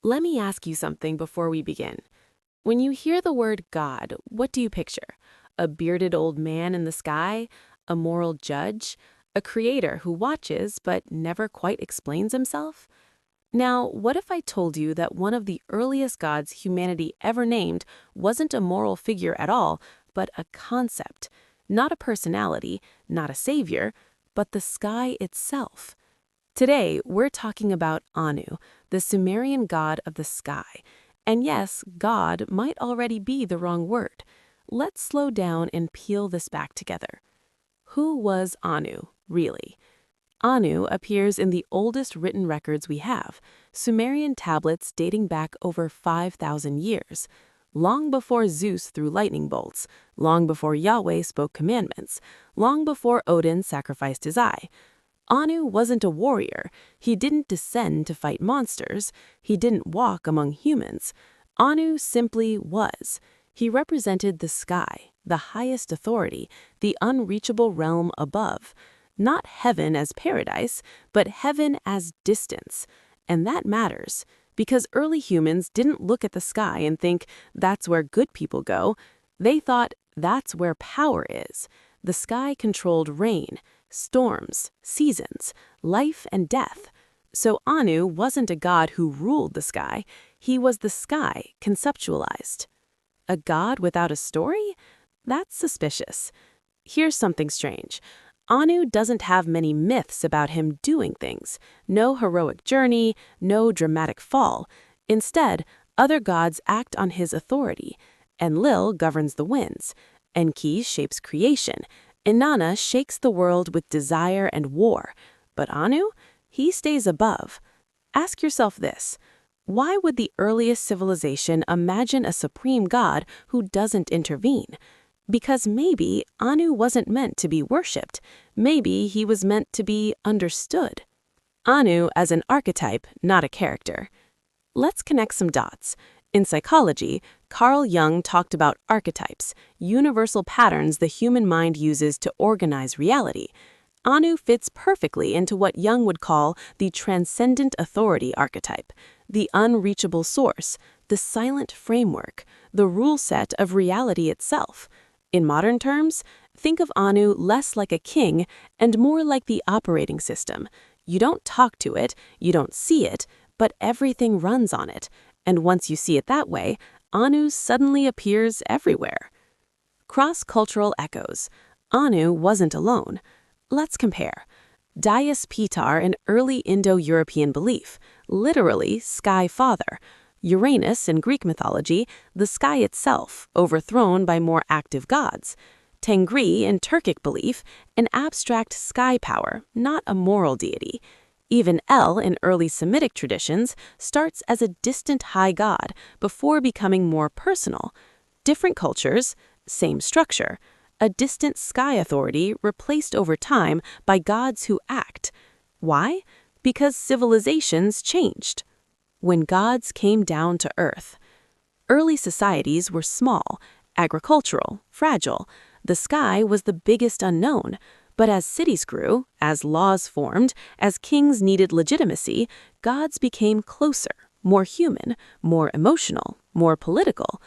Let me ask you something before we begin. When you hear the word God, what do you picture? A bearded old man in the sky? A moral judge? A creator who watches but never quite explains himself? Now, what if I told you that one of the earliest gods humanity ever named wasn't a moral figure at all, but a concept? Not a personality, not a savior, but the sky itself. Today, we're talking about Anu, the Sumerian god of the sky. And yes, God might already be the wrong word. Let's slow down and peel this back together. Who was Anu, really? Anu appears in the oldest written records we have, Sumerian tablets dating back over 5,000 years. Long before Zeus threw lightning bolts, long before Yahweh spoke commandments, long before Odin sacrificed his eye. Anu wasn't a warrior. He didn't descend to fight monsters. He didn't walk among humans. Anu simply was. He represented the sky, the highest authority, the unreachable realm above. Not heaven as paradise, but heaven as distance. And that matters, because early humans didn't look at the sky and think, that's where good people go. They thought, that's where power is. The sky controlled rain, storms, seasons, life and death. So Anu wasn't a god who ruled the sky. He was the sky conceptualized. A god without a story? That's suspicious. Here's something strange. Anu doesn't have many myths about him doing things. No heroic journey, no dramatic fall. Instead, other gods act on his authority. Enlil governs the winds. Enki shapes creation. Inanna shakes the world with desire and war. But Anu? He stays above. Ask yourself this. Why would the earliest civilization imagine a supreme god who doesn't intervene? Because maybe Anu wasn't meant to be worshipped. Maybe he was meant to be understood. Anu as an archetype, not a character. Let's connect some dots. In psychology, Carl Jung talked about archetypes, universal patterns the human mind uses to organize reality. Anu fits perfectly into what Jung would call the transcendent authority archetype, the unreachable source, the silent framework, the rule set of reality itself. In modern terms, think of Anu less like a king and more like the operating system. You don't talk to it, you don't see it, but everything runs on it. And once you see it that way, Anu suddenly appears everywhere. Cross-cultural echoes. Anu wasn't alone. Let's compare. Dais Pitar in early Indo-European belief, literally sky father. Uranus in Greek mythology, the sky itself, overthrown by more active gods. Tengri in Turkic belief, an abstract sky power, not a moral deity. Even El in early Semitic traditions starts as a distant high god before becoming more personal. Different cultures, same structure. A distant sky authority replaced over time by gods who act. Why? Because civilizations changed. When gods came down to earth. Early societies were small, agricultural, fragile. The sky was the biggest unknown. But as cities grew, as laws formed, as kings needed legitimacy, gods became closer, more human, more emotional, more political.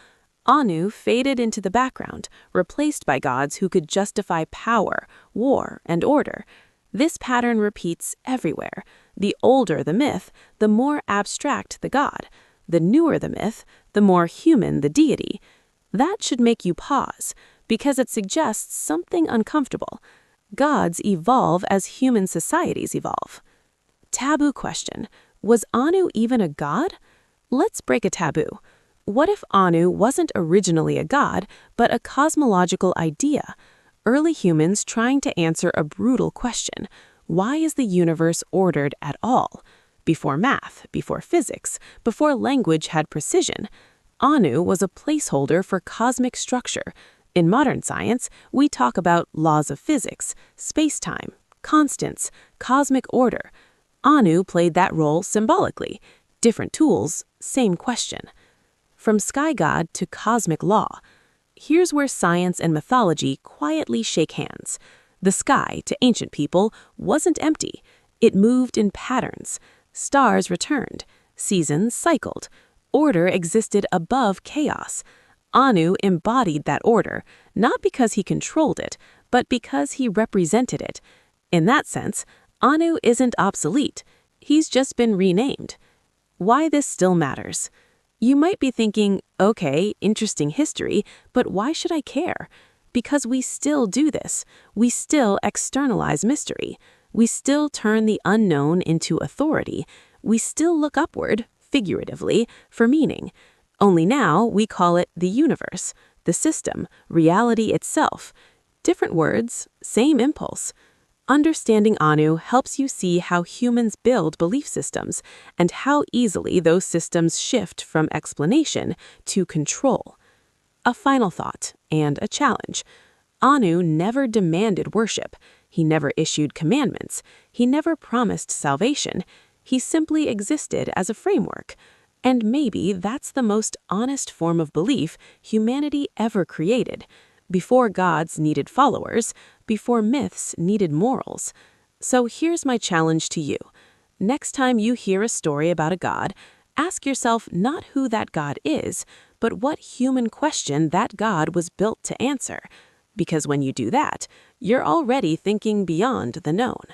Anu faded into the background, replaced by gods who could justify power, war, and order. This pattern repeats everywhere. The older the myth, the more abstract the god. The newer the myth, the more human the deity. That should make you pause, because it suggests something uncomfortable. Gods evolve as human societies evolve. Taboo question. Was Anu even a god? Let's break a taboo. What if Anu wasn't originally a god, but a cosmological idea? Early humans trying to answer a brutal question. Why is the universe ordered at all? Before math, before physics, before language had precision, Anu was a placeholder for cosmic structure. In modern science, we talk about laws of physics, space-time, constants, cosmic order. Anu played that role symbolically. Different tools, same question. From sky god to cosmic law. Here's where science and mythology quietly shake hands. The sky, to ancient people, wasn't empty. It moved in patterns. Stars returned. Seasons cycled. Order existed above chaos. Anu embodied that order, not because he controlled it, but because he represented it. In that sense, Anu isn't obsolete. He's just been renamed. Why this still matters. You might be thinking, okay, interesting history, but why should I care? Because we still do this. We still externalize mystery. We still turn the unknown into authority. We still look upward, figuratively, for meaning. Only now we call it the universe, the system, reality itself. Different words, same impulse. Understanding Anu helps you see how humans build belief systems and how easily those systems shift from explanation to control. A final thought and a challenge. Anu never demanded worship. He never issued commandments. He never promised salvation. He simply existed as a framework. And maybe that's the most honest form of belief humanity ever created. Before gods needed followers, before myths needed morals. So here's my challenge to you. Next time you hear a story about a god, ask yourself not who that god is, but what human question that god was built to answer. Because when you do that, you're already thinking beyond the known.